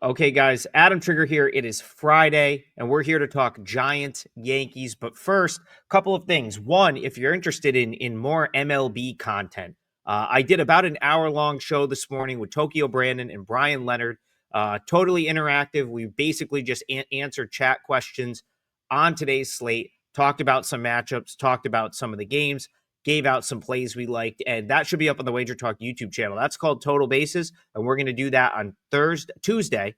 Okay, guys, Adam Trigger here. It is Friday, and we're here to talk Giants, Yankees. But first, a couple of things. One, if you're interested in more MLB content, I did about an hour-long show this morning with Tokyo Brandon and Brian Leonard. Totally interactive. We basically just answered chat questions on today's slate, talked about some matchups, talked about some of the games, gave out some plays we liked, and that should be up on the Wager Talk YouTube channel. That's called Total Bases, and we're going to do that on Tuesday,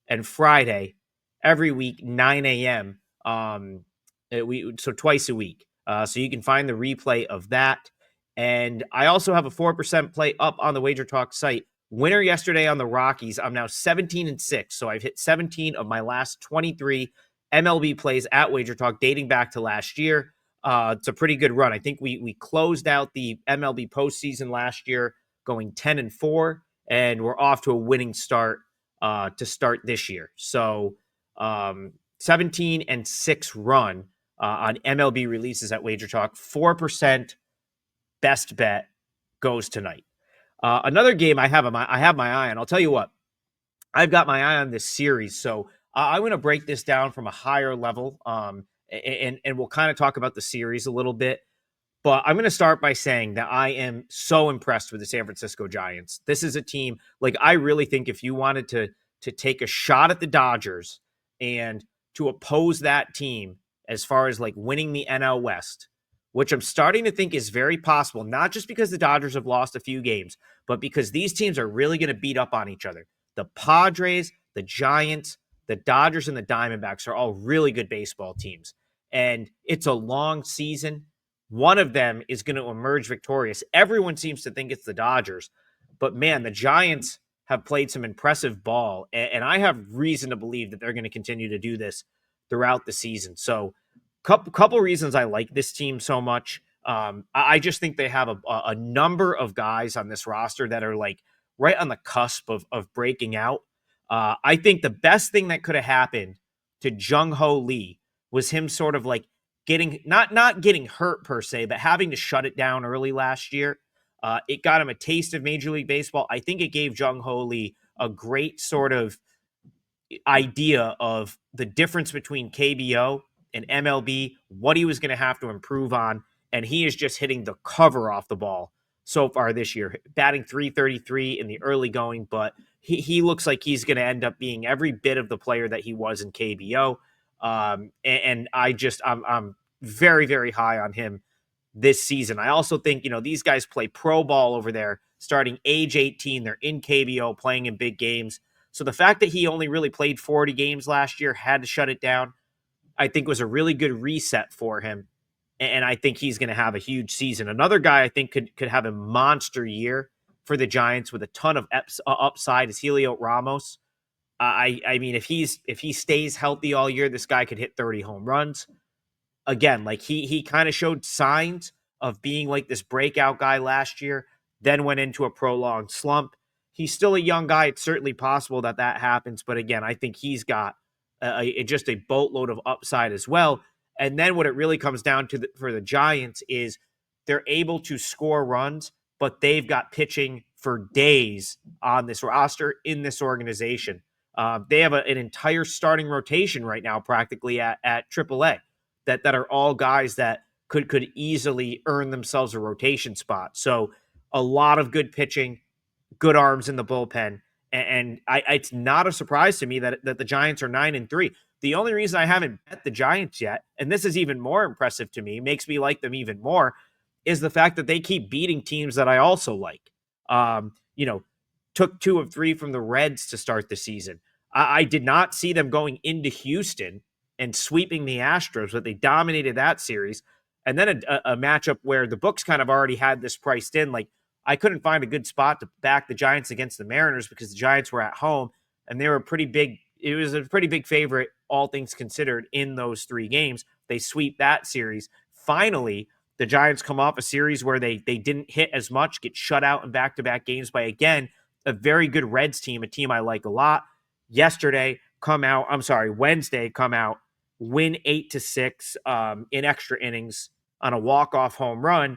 and Friday every week, 9 a.m. So twice a week. So you can find the replay of that. And I also have a 4% play up on the Wager Talk site. Winner yesterday on the Rockies. I'm now 17-6. So I've hit 17 of my last 23 MLB plays at Wager Talk dating back to last year. It's a pretty good run. I think we closed out the MLB postseason last year going 10-4, and we're off to a winning start to start this year. So 17-6 run on MLB releases at Wager Talk. 4% best bet goes tonight. Another game I have my eye on. I'll tell you what, I've got my eye on this series. So I'm going to break this down from a higher level, and we'll kind of talk about the series a little bit. But I'm going to start by saying that I am so impressed with the San Francisco Giants. This is a team, like, I really think if you wanted to take a shot at the Dodgers and to oppose that team as far as like winning the NL West, which I'm starting to think is very possible, not just because the Dodgers have lost a few games, but because these teams are really going to beat up on each other. The Padres, the Giants, the Dodgers, and the Diamondbacks are all really good baseball teams. And it's a long season. One of them is going to emerge victorious. Everyone seems to think it's the Dodgers, but man, the Giants have played some impressive ball, and I have reason to believe that they're going to continue to do this throughout the season. So, couple reasons I like this team so much. I just think they have a number of guys on this roster that are like right on the cusp of breaking out. I think the best thing that could have happened to Jung Ho Lee was him sort of like getting not getting hurt per se, but having to shut it down early last year. It got him a taste of Major League Baseball. I think it gave Jung Ho Lee a great sort of idea of the difference between KBO and MLB, what he was going to have to improve on. And he is just hitting the cover off the ball so far this year, batting 333 in the early going, but he looks like he's going to end up being every bit of the player that he was in KBO. I'm very, very high on him this season. I also think, these guys play pro ball over there starting age 18. They're in KBO playing in big games. So the fact that he only really played 40 games last year, had to shut it down, I think was a really good reset for him. And I think he's going to have a huge season. Another guy I think could have a monster year for the Giants with a ton of upside is Helio Ramos. I mean, if he stays healthy all year, this guy could hit 30 home runs. Again, like he kind of showed signs of being like this breakout guy last year, then went into a prolonged slump. He's still a young guy. It's certainly possible that happens. But again, I think he's got just a boatload of upside as well. And then what it really comes down to for the Giants is they're able to score runs, but they've got pitching for days on this roster in this organization. They have an entire starting rotation right now, practically at AAA, that are all guys that could easily earn themselves a rotation spot. So a lot of good pitching, good arms in the bullpen. And it's not a surprise to me that the Giants are 9-3. The only reason I haven't bet the Giants yet, and this is even more impressive to me, makes me like them even more, is the fact that they keep beating teams that I also like. Took 2 of 3 from the Reds to start the season. I did not see them going into Houston and sweeping the Astros, but they dominated that series. And then a matchup where the books kind of already had this priced in. Like, I couldn't find a good spot to back the Giants against the Mariners because the Giants were at home and they were it was a pretty big favorite, all things considered, in those 3 games. They sweep that series. Finally, the Giants come off a series where they didn't hit as much, get shut out in back-to-back games by, again, a very good Reds team, a team I like a lot. Wednesday, come out, win 8-6 in extra innings on a walk-off home run.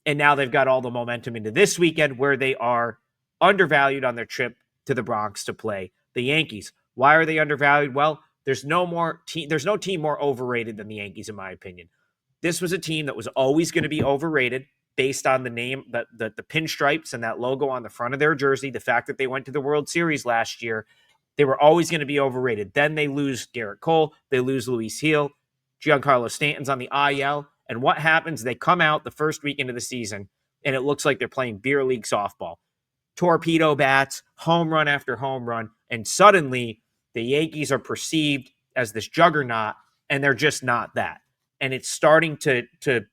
And now they've got all the momentum into this weekend where they are undervalued on their trip to the Bronx to play The Yankees. Why are they undervalued? Well, there's no team more overrated than the Yankees, in my opinion. This was a team that was always going to be overrated based on the name, the pinstripes and that logo on the front of their jersey, the fact that they went to the World Series last year. They were always going to be overrated. Then they lose Garrett Cole, they lose Luis Gil, Giancarlo Stanton's on the IL, and what happens? They come out the first week into the season, and it looks like they're playing beer league softball. Torpedo bats, home run after home run, and suddenly the Yankees are perceived as this juggernaut, and they're just not that. And it's starting to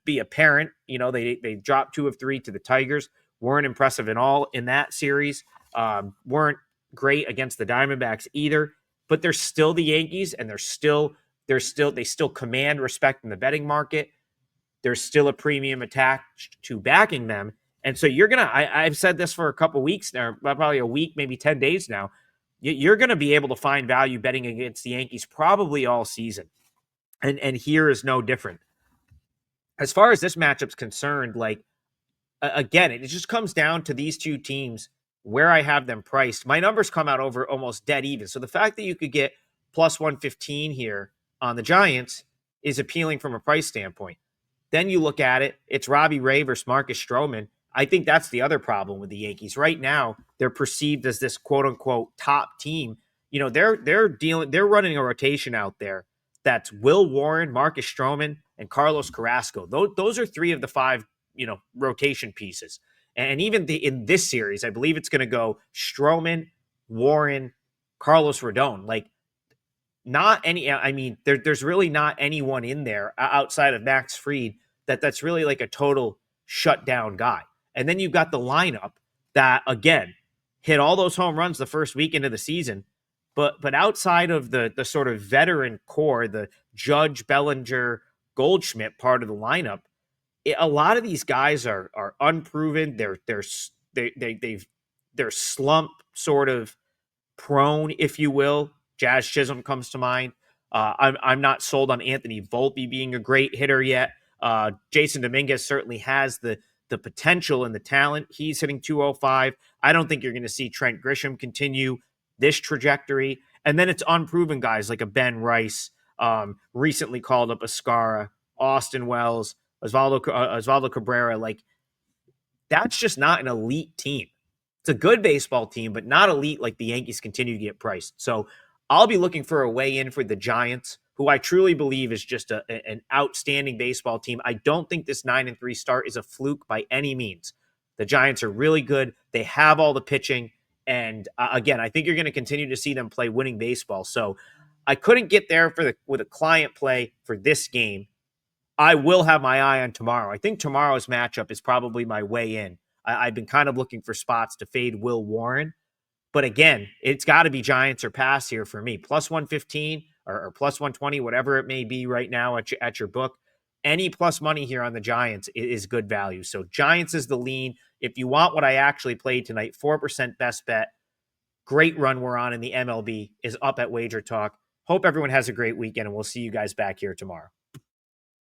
be apparent. They dropped 2 of 3 to the Tigers, weren't impressive at all in that series, weren't great against the Diamondbacks either. But they're still the Yankees, and they still command respect in the betting market. There's still a premium attached to backing them. And so I've said this for a couple weeks now, probably a week, maybe 10 days now. You're going to be able to find value betting against the Yankees probably all season. And here is no different. As far as this matchup's concerned, again, it just comes down to these two teams where I have them priced. My numbers come out over almost dead even. So the fact that you could get plus 115 here on the Giants is appealing from a price standpoint. Then you look at it, it's Robbie Ray versus Marcus Stroman. I think that's the other problem with the Yankees. Right now, they're perceived as this quote unquote top team. They're running a rotation out there that's Will Warren, Marcus Stroman, and Carlos Carrasco. Those are 3 of the 5, rotation pieces. And even in this series, I believe it's going to go Stroman, Warren, Carlos Rodon. There's really not anyone in there outside of Max Fried that's really like a total shutdown guy. And then you've got the lineup that, again, hit all those home runs the first week into the season. But outside of the sort of veteran core, the Judge, Bellinger, Goldschmidt part of the lineup, a lot of these guys are unproven. They're slump sort of prone, if you will. Jazz Chisholm comes to mind. I'm not sold on Anthony Volpe being a great hitter yet. Jason Dominguez certainly has the potential and the talent. He's hitting 205. I don't think you're going to see Trent Grisham continue this trajectory. And then it's unproven guys like a Ben Rice, recently called up Ascara, Austin Wells, Osvaldo Cabrera. That's just not an elite team. It's a good baseball team, but not elite like the Yankees continue to get priced. So I'll be looking for a way in for the Giants, who I truly believe is just an outstanding baseball team. I don't think this 9-3 start is a fluke by any means. The Giants are really good. They have all the pitching. And again, I think you're going to continue to see them play winning baseball. So I couldn't get there with a client play for this game. I will have my eye on tomorrow. I think tomorrow's matchup is probably my way in. I've been kind of looking for spots to fade Will Warren. But again, it's got to be Giants or pass here for me. Plus 115 or plus 120, whatever it may be right now at your book. Any plus money here on the Giants is good value. So Giants is the lean. If you want what I actually played tonight, 4% best bet. Great run we're on in the MLB is up at Wager Talk. Hope everyone has a great weekend, and we'll see you guys back here tomorrow.